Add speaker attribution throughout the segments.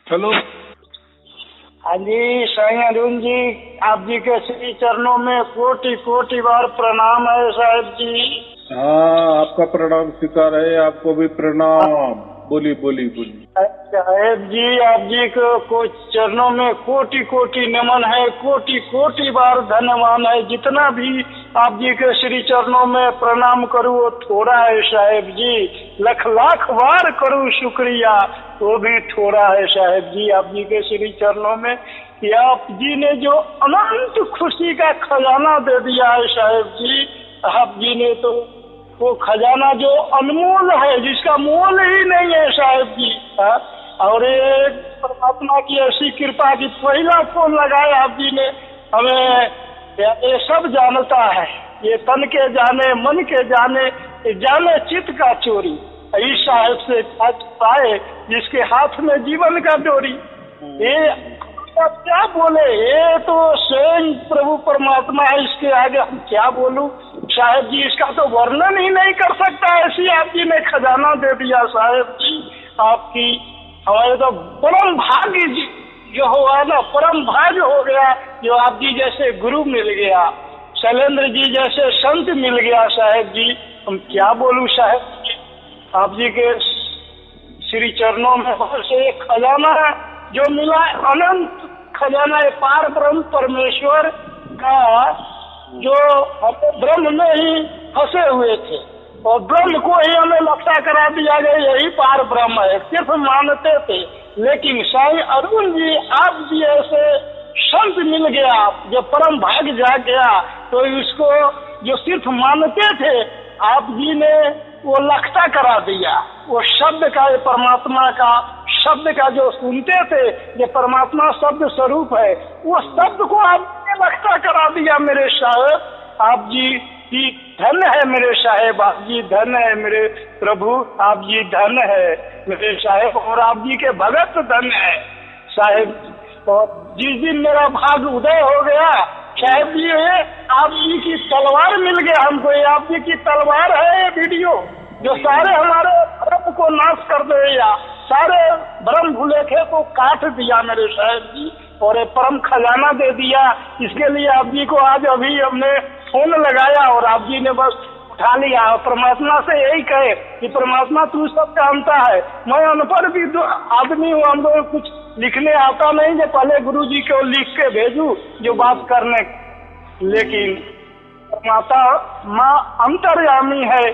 Speaker 1: Hello.
Speaker 2: हाँ जी साईं अरुण जी, आप जी के श्री चरणों में कोटि कोटि बार प्रणाम है साहब जी।
Speaker 1: हाँ, आपका प्रणाम स्वीकार है, आपको भी प्रणाम। बोली बोली बोली।
Speaker 2: साहेब जी, आप जी को चरणों में कोटि कोटि नमन है, कोटि कोटि बार धन्यवाद है। जितना भी आप जी के श्री चरणों में प्रणाम करूँ वो थोड़ा है साहेब जी, लाख लाख बार करूँ शुक्रिया वो भी थोड़ा है साहेब जी। आप जी के श्री चरणों में कि आप जी ने जो अनंत खुशी का खजाना दे दिया है साहेब जी, आप जी ने तो वो खजाना जो अनमोल है, जिसका मोल ही नहीं है साहेब जी। और एक परमात्मा की ऐसी कृपा की पहला फोन लगाया आप जी ने हमें, ये सब जानता है, ये तन के जाने मन के जाने, जाने चित्त का चोरी। इस साहेब से पाए जिसके हाथ में जीवन का डोरी। ये अब क्या बोले, ये तो स्वयं प्रभु परमात्मा है, इसके आगे हम क्या बोलूं साहेब जी, इसका तो वर्णन ही नहीं कर सकता। ऐसी आप जी ने खजाना दे दिया साहेब जी। आपकी हमारे तो परम भाग्य जी जो हुआ ना, परम भाग्य हो गया जो आप जी जैसे गुरु मिल गया, शैलेंद्र जी जैसे संत मिल गया साहेब जी। हम क्या बोलूं साहेब जी, आप जी के श्री चरणों में से एक खजाना जो मिला, अनंत खजाना है, पार ब्रह्म परमेश्वर का, जो हम ब्रह्म में ही फंसे हुए थे और ब्रह्म को ही हमें लक्षा करा दिया गया, यही पार ब्रह्म है, सिर्फ मानते थे। लेकिन साईं अरुण जी आप जी ऐसे संत मिल गया जो परम भाग्य जा गया, तो इसको जो सिर्फ मानते थे आप जी ने वो लखता करा दिया। वो शब्द का, ये परमात्मा का शब्द का जो सुनते थे, ये परमात्मा शब्द स्वरूप है, वो शब्द को आपने लखता करा दिया मेरे साहेब। आप जी की धन्य है मेरे साहेब, आप जी धन्य है मेरे प्रभु, आप जी धन्य है मेरे साहेब, और आप जी के भगत धन्य है साहेब। और जिस दिन मेरा भाग उदय हो गया साहेब जी, आप जी की तलवार मिल गया हमको, ये आप जी की तलवार है ये वीडियो जो सारे हमारे भ्रम को नाश कर दिया, सारे भ्रम भुलेखे को काट दिया मेरे साहेब जी, और ये परम खजाना दे दिया। इसके लिए आप जी को आज अभी हमने फोन लगाया और आप जी ने बस उठा लिया। परमात्मा से यही कहे कि परमात्मा तू सब जानता है, मैं अनपढ़ भी आदमी हूँ, हमको कुछ लिखने आता नहीं, जो पहले गुरु जी को लिख के भेजू जो बात करने। लेकिन माता माँ अंतर्यामी है,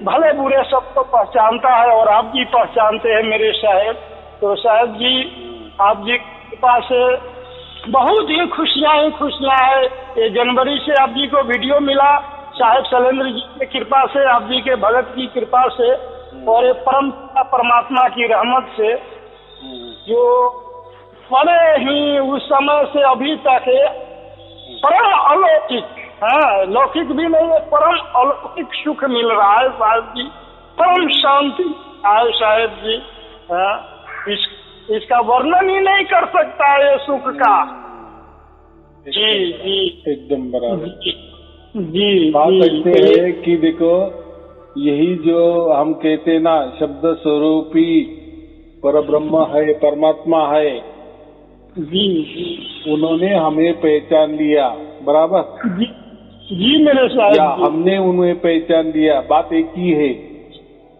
Speaker 2: भले बुरे सबको पहचानता है और आप जी पहचानते हैं मेरे साहेब। तो साहेब जी आप जी के पास बहुत ही खुशियाँ है। ये जनवरी से आप जी को वीडियो मिला साहेब शैलेंद्र जी की कृपा से, आप जी के भगत की कृपा से, और ये परम परमात्मा की रहमत से, जो बड़े ही उस समय से अभी तक परम अलौकिक, हाँ लौकिक भी नहीं है, परम अलौकिक सुख मिल रहा है साहब जी, परम शांति है साहब जी। हाँ, इसका वर्णन ही नहीं कर सकता है ये सुख का। जी जी
Speaker 1: एकदम बराबर
Speaker 2: जी।
Speaker 1: बात ऐसे है कि देखो, यही जो हम कहते ना शब्द स्वरूपी परब्रह्म है, परमात्मा है
Speaker 2: जी,
Speaker 1: उन्होंने हमें पहचान लिया, बराबर
Speaker 2: जी मेरे साहब,
Speaker 1: या हमने उन्हें पहचान लिया, बात एक ही है।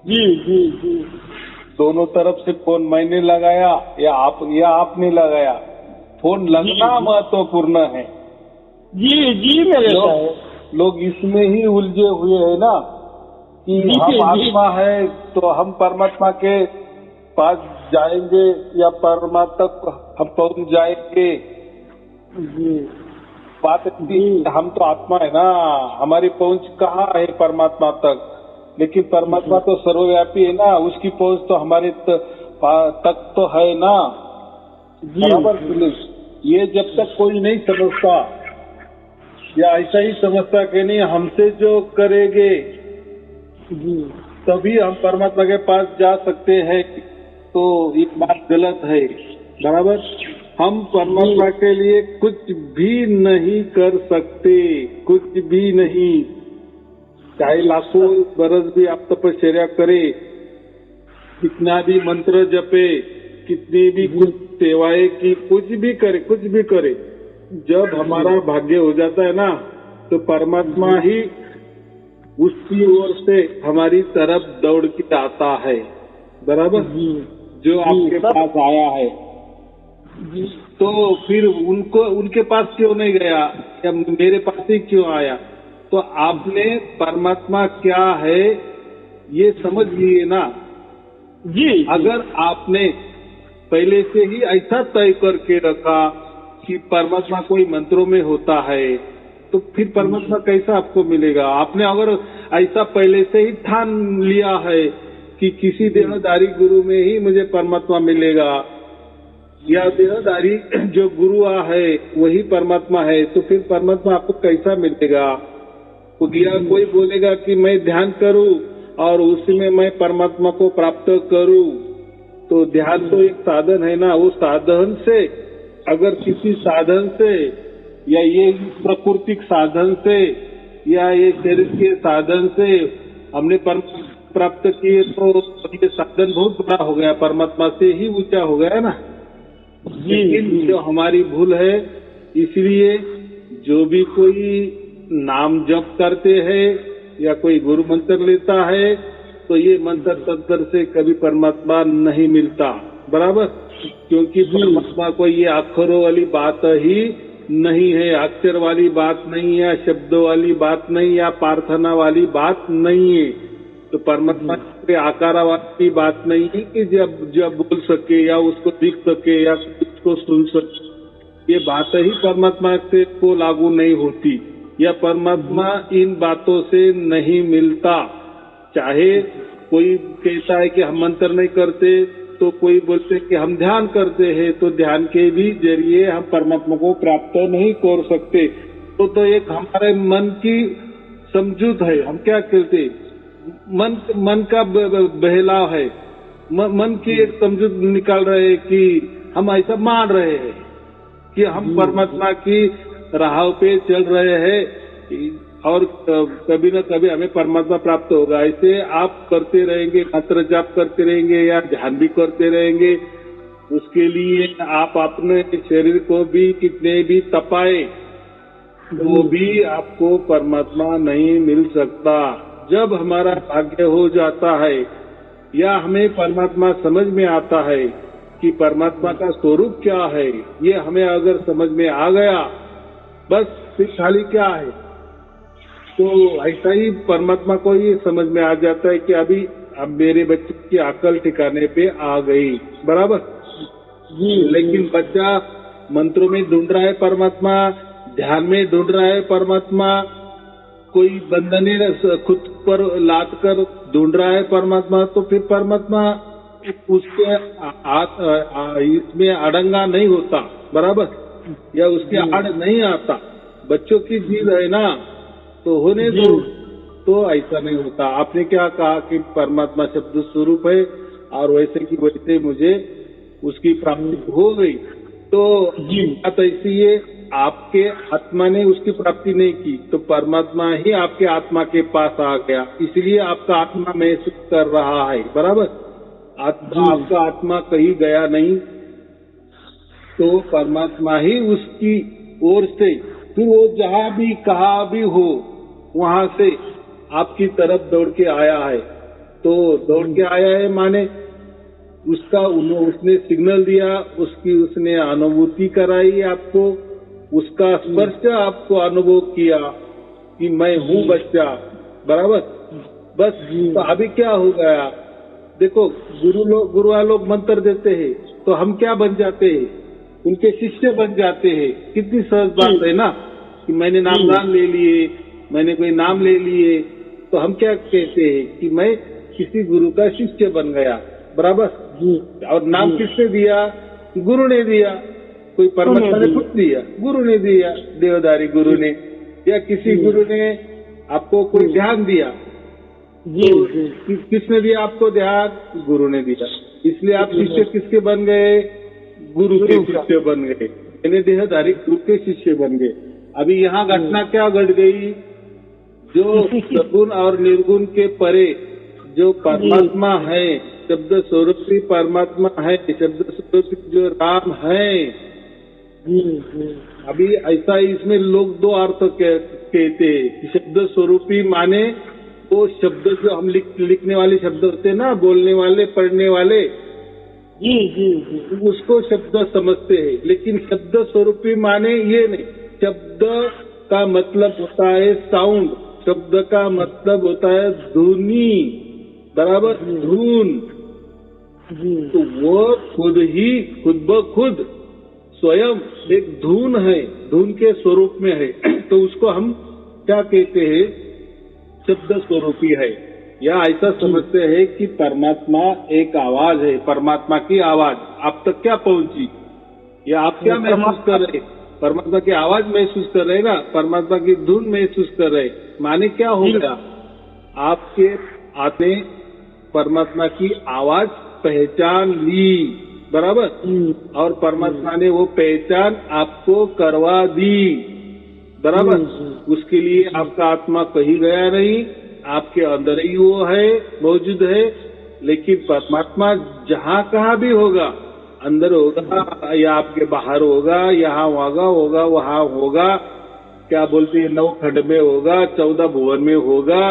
Speaker 2: जी जी जी,
Speaker 1: दोनों तरफ से फोन मैंने लगाया या आपने लगाया, फोन लगना महत्वपूर्ण है।
Speaker 2: जी जी मेरे साहब,
Speaker 1: लोग इसमें ही उलझे हुए हैं ना कि हम आत्मा है तो हम परमात्मा के पास जाएंगे या परमात्मा तक हम पहुंच जाएंगे। बात हम तो आत्मा है ना, हमारी पहुंच कहाँ है परमात्मा तक, लेकिन परमात्मा तो सर्वव्यापी है ना, उसकी पहुंच तो हमारे तक तो है ना, बराबर। ये जब तक कोई नहीं समझता या ऐसा ही समझता कि नहीं हमसे जो करेंगे तभी हम परमात्मा के पास जा सकते हैं, तो ये बात गलत है, बराबर। हम परमात्मा के लिए कुछ भी नहीं कर सकते, कुछ भी नहीं, चाहे लाखों बरस भी आप तपस्या करे, कितना भी मंत्र जपे, कितनी भी कुछ सेवाएं की, कुछ भी करे, जब हमारा भाग्य हो जाता है ना, तो परमात्मा ही उसकी ओर से हमारी तरफ दौड़ के आता है, बराबर, जो आपके पास आया है। तो फिर उनके पास क्यों नहीं गया या मेरे पास ही क्यों आया? तो आपने परमात्मा क्या है ये समझ लिए ना जी। अगर आपने पहले से ही ऐसा तय करके रखा कि परमात्मा कोई मंत्रों में होता है, तो फिर परमात्मा कैसा आपको मिलेगा? आपने अगर ऐसा पहले से ही ठान लिया है कि किसी देहधारी गुरु में ही मुझे परमात्मा मिलेगा, या देहधारी जो गुरु है वही परमात्मा है, तो फिर परमात्मा आपको कैसा मिलेगा? या कोई बोलेगा कि मैं ध्यान करूं और उसी में मैं परमात्मा को प्राप्त करूं, तो ध्यान तो एक साधन है ना, वो साधन से, अगर किसी साधन से या ये प्राकृतिक साधन से या ये शरीर के साधन से हमने परमात्मा प्राप्त किए, तो ये साधन बहुत बड़ा हो गया, परमात्मा से ही ऊंचा हो गया ना। लेकिन जो हमारी भूल है, इसलिए जो भी कोई नाम जप करते हैं या कोई गुरु मंत्र लेता है, तो ये मंत्र तंत्र से कभी परमात्मा नहीं मिलता, बराबर, क्योंकि परमात्मा कोई ये अक्षरों वाली बात ही नहीं है, अक्षर वाली बात नहीं है, शब्दों वाली बात नहीं, या प्रार्थना वाली बात नहीं है। तो परमात्मा के आकार वाली बात नहीं है कि जब बोल सके या उसको दिख सके या उसको सुन सके, ये बात ही परमात्मा से को लागू नहीं होती, या परमात्मा इन बातों से नहीं मिलता। चाहे कोई कहता है कि हम मंत्र नहीं करते, तो कोई बोलते कि हम ध्यान करते हैं, तो ध्यान के भी जरिए हम परमात्मा को प्राप्त नहीं कर सकते। तो एक हमारे मन की समझूत है, हम क्या कहते, मन का बहलाव है, मन की एक समझूत निकाल रहे हैं कि हम ऐसा मान रहे हैं कि हम परमात्मा की राह पे चल रहे हैं और कभी न कभी हमें परमात्मा प्राप्त होगा। ऐसे आप करते रहेंगे, मंत्र जाप करते रहेंगे या ध्यान भी करते रहेंगे, उसके लिए आप अपने शरीर को भी कितने भी तपाए, तो भी आपको परमात्मा नहीं मिल सकता। जब हमारा भाग्य हो जाता है या हमें परमात्मा समझ में आता है कि परमात्मा का स्वरूप क्या है, ये हमें अगर समझ में आ गया, बस फिर खाली क्या है, तो ऐसा ही परमात्मा को ये समझ में आ जाता है कि अब मेरे बच्चे की अकल ठिकाने पे आ गई, बराबर। लेकिन बच्चा मंत्रों में ढूंढ रहा है परमात्मा, ध्यान में ढूंढ रहा है परमात्मा, कोई बंधने खुद पर लाद कर ढूंढ रहा है परमात्मा, तो फिर परमात्मा उसके इसमें अड़ंगा नहीं होता, बराबर, या उसके आड़ नहीं आता। बच्चों की जीद है ना, तो होने दो, तो ऐसा नहीं होता। आपने क्या कहा कि परमात्मा शब्द स्वरूप है और वैसे की वैसे मुझे उसकी प्राप्ति हो गई, तो बात ऐसी है, आपके आत्मा ने उसकी प्राप्ति नहीं की, तो परमात्मा ही आपके आत्मा के पास आ गया, इसलिए आपका आत्मा महसूस कर रहा है, बराबर। आपका आत्मा कहीं गया नहीं, तो परमात्मा ही उसकी ओर से, फिर वो जहाँ भी कहा भी हो वहां से आपकी तरफ दौड़ के आया है। तो दौड़ के आया है माने उसने सिग्नल दिया, उसने अनुभूति कराई आपको, उसका स्पर्श आपको अनुभव किया कि मैं हूँ बच्चा, बराबर। बस तो अभी क्या हो गया, देखो गुरु लोग मंत्र देते हैं, तो हम क्या बन जाते हैं, उनके शिष्य बन जाते हैं। कितनी सहज बात है ना, कि मैंने नामदान ले लिए, मैंने कोई नाम ले लिए, तो हम क्या कहते हैं कि मैं किसी गुरु का शिष्य बन गया, बराबर। और नाम किसने दिया, गुरु ने दिया, कोई परमात्मा ने खुद दिया, गुरु ने दिया, देवधारी गुरु ने, या किसी गुरु ने आपको कोई ध्यान दिया, किसने दिया आपको ध्यान, गुरु ने दिया, इसलिए आप शिष्य किसके बन गए, गुरु के शिष्य बन गए, यानी देहधारी गुरु के शिष्य बन गए। अभी यहाँ घटना क्या घट गई, जो सगुण और निर्गुण के परे जो परमात्मा है, शब्द स्वरूपी परमात्मा है, शब्द स्वरूपी जो राम है। अभी ऐसा इसमें लोग दो अर्थ कहते हैं। शब्द स्वरूपी माने वो शब्द जो हम लिखने वाले शब्द होते हैं ना, बोलने वाले, पढ़ने वाले, उसको शब्द समझते हैं। लेकिन शब्द स्वरूपी माने ये नहीं। शब्द का मतलब होता है साउंड, शब्द का मतलब होता है ध्वनि, बराबर, धुन। तो वो खुद ही खुद ब खुद स्वयं एक धुन है, धुन के स्वरूप में है। तो उसको हम क्या कहते हैं? शब्द स्वरूपी है। या ऐसा समझते हैं कि परमात्मा एक आवाज है, परमात्मा की आवाज आप तक क्या पहुंची, या आप क्या महसूस कर रहे? परमात्मा की आवाज महसूस कर रहे ना, परमात्मा की धुन महसूस कर रहे। माने क्या हो गया? आपके आते परमात्मा की आवाज पहचान ली, बराबर, और परमात्मा ने वो पहचान आपको करवा दी, बराबर। उसके लिए आपका आत्मा कहीं गया नहीं, आपके अंदर ही वो है, मौजूद है। लेकिन परमात्मा जहाँ कहाँ भी होगा, अंदर होगा या आपके बाहर होगा, यहाँ होगा, वहाँ होगा, क्या बोलते हैं, 9 खंड में होगा, 14 भुवन में होगा,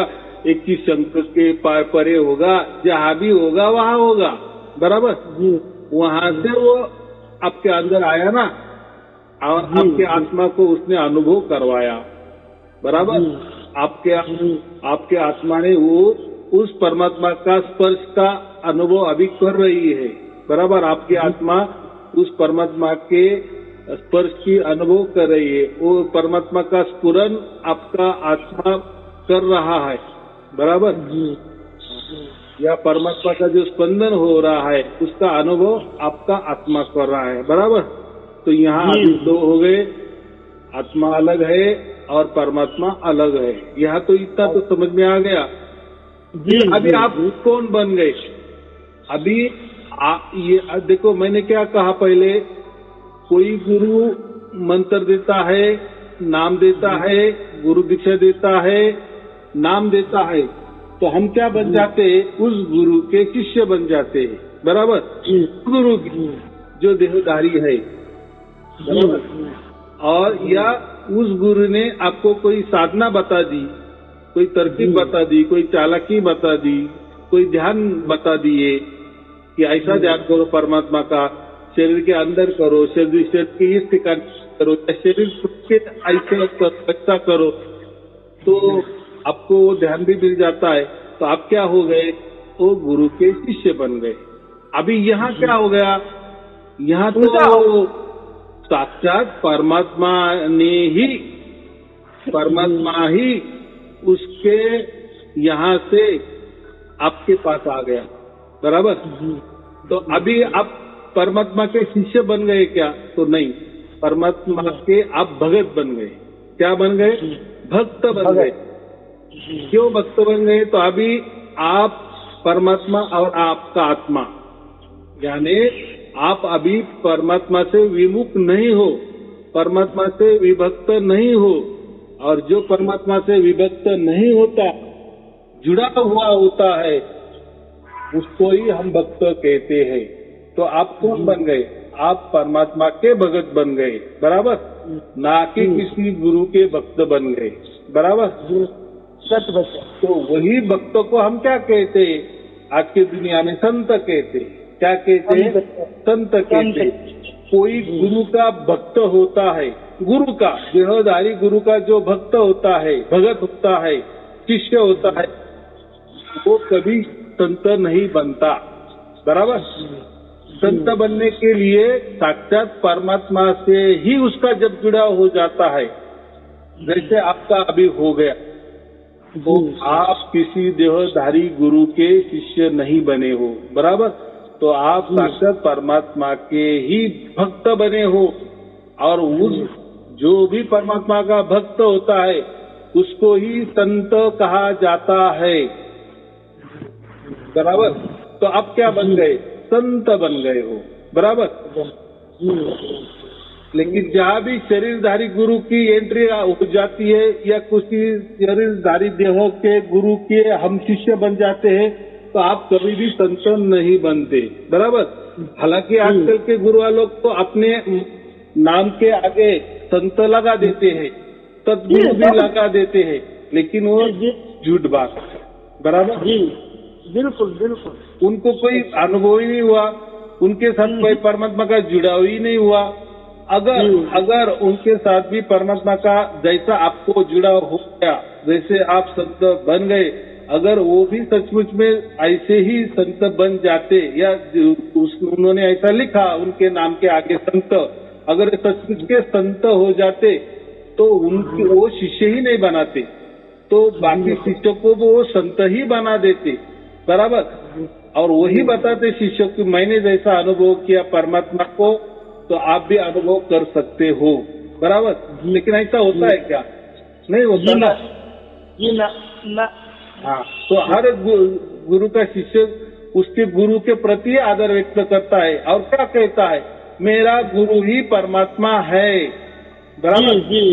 Speaker 1: 21 शंख के परे होगा, जहाँ भी होगा वहाँ होगा, बराबर। वहाँ से वो आपके अंदर आया ना, और आपके आत्मा को उसने अनुभव करवाया, बराबर। आपके आत्मा ने वो उस परमात्मा का स्पर्श का अनुभव अभी कर रही है, बराबर। आपकी आत्मा उस परमात्मा के स्पर्श की अनुभव कर रही है। वो परमात्मा का स्फुरन आपका आत्मा कर रहा है, बराबर। या परमात्मा का जो स्पंदन हो रहा है उसका अनुभव आपका आत्मा कर रहा है, बराबर। तो यहाँ अभी दो हो गए, आत्मा अलग है और परमात्मा अलग है। यहाँ तो इतना तो समझ में आ गया। अभी आप कौन बन गए? अभी ये देखो, मैंने क्या कहा पहले, कोई गुरु मंत्र देता है, नाम देता है, गुरु दीक्षा देता है, नाम देता है, तो हम क्या बन जाते हैं? उस गुरु के शिष्य बन जाते हैं, बराबर। गुरु जो देहधारी है, बराबर। और या उस गुरु ने आपको कोई साधना बता दी, कोई तरकीब बता दी, कोई चालाकी बता दी, कोई ध्यान बता दिए कि ऐसा ध्यान करो परमात्मा का, शरीर के अंदर करो, शरीर के इस ठिकान करो, शरीर के ऐसा करो, तो आपको वो ध्यान भी मिल जाता है। तो आप क्या हो गए? वो गुरु के शिष्य बन गए। अभी यहाँ क्या हो गया? यहाँ तो साक्षात परमात्मा ही उसके यहाँ से आपके पास आ गया, बराबर। तो अभी आप परमात्मा के शिष्य बन गए क्या? तो नहीं, परमात्मा के आप भगत बन गए। क्या बन गए? भक्त बन गए। क्यों भक्त बन गए? तो अभी आप परमात्मा और आपका आत्मा, यानी आप अभी परमात्मा से विमुख नहीं हो, परमात्मा से विभक्त नहीं हो। और जो परमात्मा से विभक्त नहीं होता, जुड़ा हुआ होता है, उसको ही हम भक्त कहते हैं। तो आप कौन बन गए? आप परमात्मा के भगत बन गए, बराबर, ना कि किसी गुरु के भक्त बन गए, बराबर। तो वही भक्तों को हम क्या कहते हैं? आज की दुनिया में संत कहते हैं। क्या कहते हैं? संत कहते हैं। कोई गुरु का भक्त होता है, गुरु का देहधारी गुरु का जो भक्त होता है, भगत होता है, शिष्य होता है, वो कभी संत नहीं बनता, बराबर। संत बनने के लिए साक्षात परमात्मा से ही उसका जब जुड़ाव हो जाता है, जैसे आपका अभी हो गया, तो आप किसी देहधारी गुरु के शिष्य नहीं बने हो, बराबर। तो आप साक्षात परमात्मा के ही भक्त बने हो। और उस जो भी परमात्मा का भक्त होता है उसको ही संत कहा जाता है, बराबर। तो आप क्या बन गए? संत बन गए हो, बराबर। लेकिन जहाँ भी शरीरधारी गुरु की एंट्री हो जाती है, या किसी शरीरधारी देहों के गुरु के हम शिष्य बन जाते हैं, तो आप कभी भी संत नहीं बनते, बराबर। हालांकि आजकल के गुरु लोग तो अपने नाम के आगे संत लगा देते हैं, सदगुरु भी लगा देते हैं, लेकिन वो झूठ बात है, बराबर
Speaker 2: जी। बिल्कुल बिल्कुल।
Speaker 1: उनको कोई अनुभव ही नहीं हुआ, उनके साथ कोई परमात्मा का जुड़ाव ही नहीं हुआ। अगर उनके साथ भी परमात्मा का जैसा आपको जुड़ाव हो गया, जैसे आप संत बन गए, अगर वो भी सचमुच में ऐसे ही संत बन जाते, या उन्होंने ऐसा लिखा उनके नाम के आगे संत, अगर सचमुच के संत हो जाते तो उनके वो शिष्य ही नहीं बनाते, तो बाकी शिष्यों को वो संत ही बना देते, बराबर। और वही बताते शिष्यों की मैंने जैसा अनुभव किया परमात्मा को, तो आप भी अनुभव कर सकते हो, बराबर। लेकिन ऐसा होता है क्या? नहीं होता ना।
Speaker 2: जी ना।
Speaker 1: हाँ, तो हर गुरु का शिष्य उसके गुरु के प्रति आदर व्यक्त करता है और क्या कहता है, मेरा गुरु ही परमात्मा है, बराबर।
Speaker 2: जी।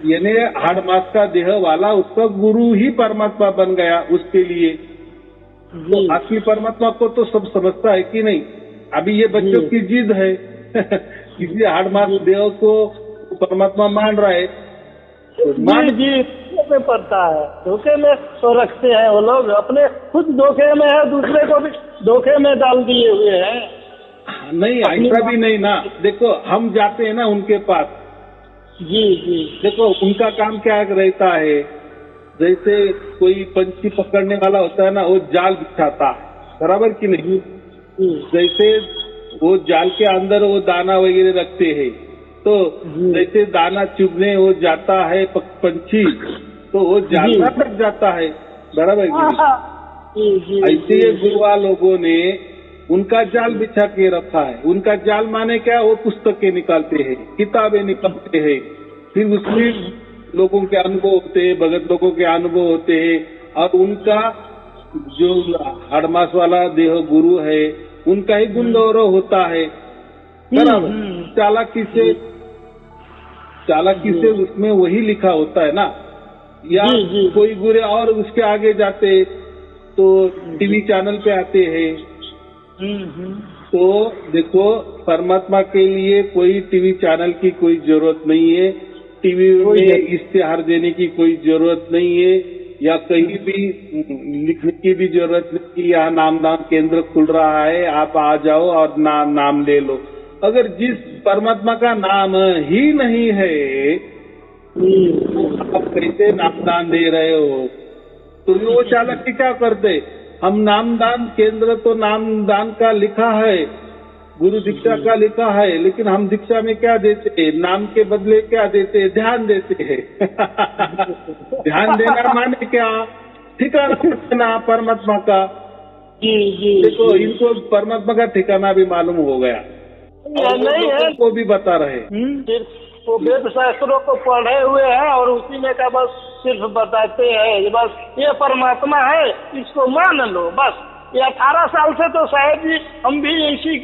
Speaker 1: यानी हाड़ मास का देह वाला उसका गुरु ही परमात्मा बन गया उसके लिए। तो असली परमात्मा को तो सब समझता है कि नहीं? अभी ये बच्चों की जिद है किसी हाड़ मास देह को परमात्मा मान रहा है,
Speaker 2: जी में पड़ता है, धोखे में तो रखते हैं वो लोग, अपने खुद धोखे में है, दूसरे को भी धोखे में डाल दिए हुए हैं।
Speaker 1: नहीं, ऐसा भी नहीं ना। देखो हम जाते हैं ना उनके पास,
Speaker 2: जी।
Speaker 1: देखो उनका काम क्या रहता है, जैसे कोई पंछी पकड़ने वाला होता है ना, वो जाल बिछाता है, बराबर कि नहीं? जैसे वो जाल के अंदर वो दाना वगैरह रखते हैं, तो जैसे दाना चुगने वो जाता है पंछी, तो वो जाल में अटक जाता है, बराबर कि नहीं? ऐसे ये गुरुआ लोगों ने उनका जाल बिछा के रखा है। उनका जाल माने क्या, वो पुस्तकें निकालते हैं, किताबें निकालते हैं, फिर उसमें लोगों के अनुभव होते हैं, भगत लोगों के अनुभव होते हैं, और उनका जो हाड़मास वाला देह गुरु है उनका ही गुण गौरव होता है, बराबर। चालाकी से उसमें वही लिखा होता है ना। या कोई गुरु और उसके आगे जाते तो टीवी चैनल पे आते हैं, तो देखो परमात्मा के लिए कोई टीवी चैनल की कोई जरूरत नहीं है, टीवी में इश्तेहार देने की कोई जरूरत नहीं है, या कहीं भी लिखने की भी जरूरत नहीं कि यहाँ नामदान केंद्र खुल रहा है, आप आ जाओ और नाम ले लो। अगर जिस परमात्मा का नाम ही नहीं है तो आप कैसे नामदान दे रहे हो? तो वो चालक क्या करते, हम नामदान केंद्र तो नामदान का लिखा है, गुरु दीक्षा का लिखा है, लेकिन हम दीक्षा में क्या देते हैं, नाम के बदले क्या देते हैं, ध्यान देते हैं ध्यान देना माने क्या, ठिकाना देना परमात्मा का। देखो इनको परमात्मा का ठिकाना भी मालूम हो गया, नहीं है को भी बता रहे।
Speaker 2: वो वेद शास्त्रों को पढ़े हुए हैं और उसी में का बस सिर्फ बताते हैं, बस ये परमात्मा है, इसको मान लो बस। ये 18 साल से तो शायद जी हम भी ऐसी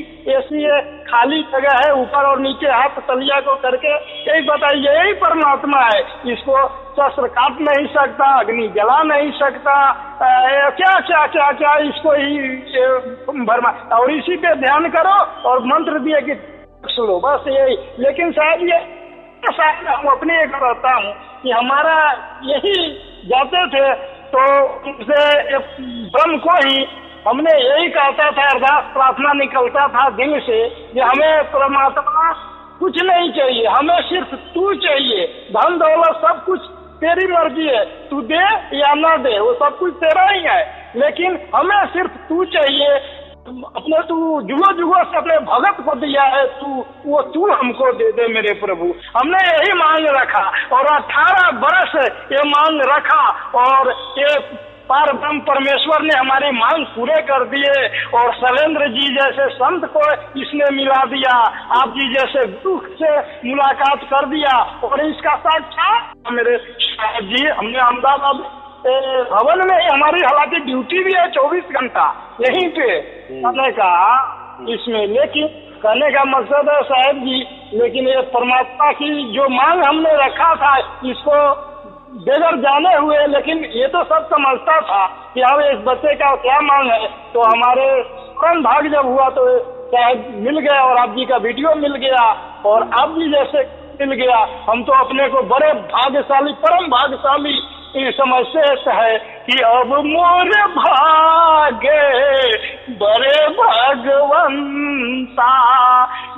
Speaker 2: खाली जगह है, ऊपर और नीचे हाथ तलिया को करके यही बताइए, यही परमात्मा है, इसको शस्त्र काट नहीं सकता, अग्नि जला नहीं सकता, क्या क्या क्या क्या इसको ही भरमा, और इसी पे ध्यान करो और मंत्र दिए कि सुनो, बस यही। लेकिन शायद हम अपने एक रहता हूँ कि हमारा यही जाते थे तो उनसे ब्रह्म को ही हमने यही कहता था, अरदास प्रार्थना निकलता था दिल से कि हमें परमात्मा कुछ नहीं चाहिए, हमें सिर्फ तू चाहिए, धन दौलत सब कुछ तेरी मर्जी है, तू दे या ना दे वो सब कुछ तेरा ही है, लेकिन हमें सिर्फ तू चाहिए। अपने तू जुगो जुगो से अपने भगत को दिया है, वो तू हमको दे दे मेरे प्रभु। हमने यही मांग रखा और 18 बरस ये मांग रखा और ये पार ब्रह्म परमेश्वर ने हमारी मांग पूरे कर दिए। और शैलेंद्र जी जैसे संत को इसने मिला दिया, आप जी जैसे गुरु से मुलाकात कर दिया, और इसका साक्षात मेरे साहब जी, हमने अहमदाबाद भवन में ही हमारी हालांकि ड्यूटी भी है 24 घंटा यहीं पे कहने का इसमें, लेकिन कहने का मकसद है साहब जी, लेकिन ये परमात्मा की जो मांग हमने रखा था इसको बेघर जाने हुए, लेकिन ये तो सब समझता था कि अब इस बच्चे का क्या मांग है। तो हमारे तुरंत भाग जब हुआ तो शायद मिल गया और आप जी का वीडियो मिल गया और आप जी जैसे मिल गया। हम तो अपने को बड़े भाग्यशाली, परम भाग्यशाली समझते है कि अब मोर भागे बड़े भगवंता,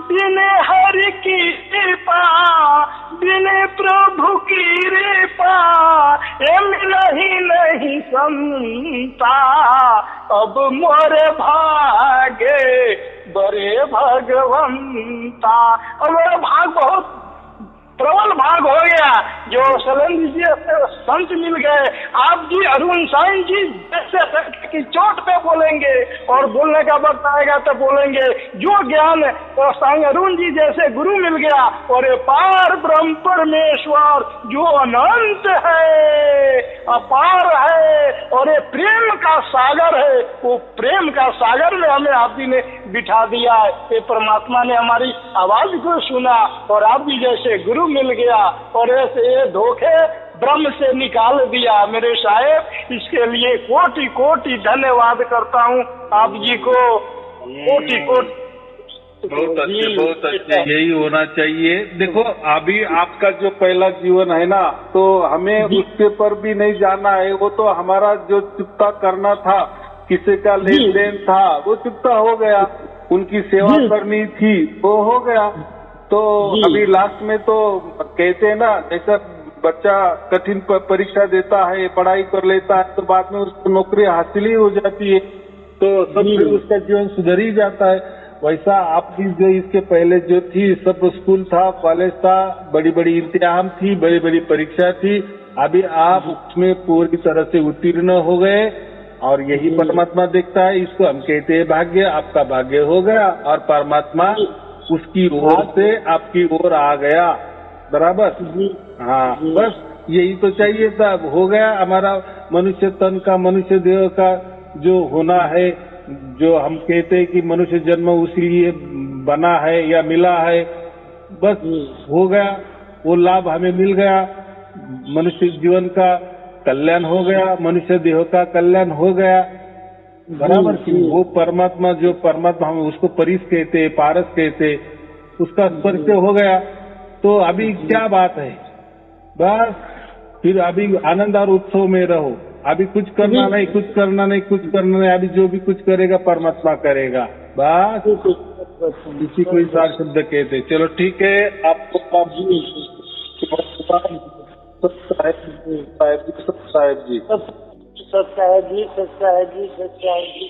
Speaker 2: बिन हरि की कृपा बिन प्रभु की कृपा एम नहीं संता। अब मोर भागे बड़े भगवंता। और मेरा भाग बहुत प्रबल भाग हो गया जो शैलेंद्र जी संत मिल गए। आप जी अरुण साईं जी जैसे की चोट पे बोलेंगे और बोलने का वक्त आएगा तो बोलेंगे। जो ज्ञान और साईं अरुण जी जैसे गुरु मिल गया और ये पार ब्रह्म परमेश्वर जो अनंत है, अपार है और ये प्रेम का सागर है, वो प्रेम का सागर में हमें आप जी ने बिठा दिया है। ये परमात्मा ने हमारी आवाज को सुना और आप जी जैसे गुरु मिल गया और ऐसे ये धोखे ब्रह्म से निकाल दिया मेरे साहेब। इसके लिए कोटि कोटि धन्यवाद करता हूँ आप जी को, कोटि कोटि।
Speaker 1: बहुत अच्छे यही होना चाहिए। देखो अभी आपका जो पहला जीवन है ना, तो हमें उसके पर भी नहीं जाना है। वो तो हमारा जो चुकता करना था, किसी का लेन देन था, वो चुकता हो गया। उनकी सेवा करनी थी वो हो गया। तो अभी लास्ट में तो कहते हैं ना, जैसा बच्चा कठिन परीक्षा देता है, पढ़ाई कर लेता है, तो बाद में उसको नौकरी हासिल ही हो जाती है, तो सब फिर उसका जीवन सुधर ही जाता है। वैसा आपकी जो इसके पहले जो थी, सब स्कूल था, कॉलेज था, बड़ी बड़ी इम्तिहान थी, बड़ी बड़ी परीक्षा थी। अभी आप उसमें पूरी तरह से उत्तीर्ण हो गए और यही परमात्मा देखता है। इसको हम कहते हैं भाग्य। आपका भाग्य हो गया और परमात्मा उसकी ओर से आपकी ओर आ गया। बराबर। हाँ, बस यही तो चाहिए था। हो गया हमारा मनुष्य तन का, मनुष्य देह का जो होना है, जो हम कहते हैं कि मनुष्य जन्म उसीलिए बना है या मिला है, बस हो गया। वो लाभ हमें मिल गया। मनुष्य जीवन का कल्याण हो गया, मनुष्य देह का कल्याण हो गया। बराबर कि वो परमात्मा, जो परमात्मा हम उसको परिस कहते हैं, पारस कहते, उसका स्पर्श हो गया। तो अभी क्या बात है, बस फिर अभी आनंद और उत्सव में रहो। अभी कुछ करना नहीं, कुछ करना नहीं, कुछ करना नहीं। अभी जो भी कुछ करेगा परमात्मा करेगा, बस इसी को सार शब्द कहते। चलो ठीक है, आपको साहेब जी,
Speaker 2: सत्साहेब जी, सत्साहेब जी, सत्साहेब जी।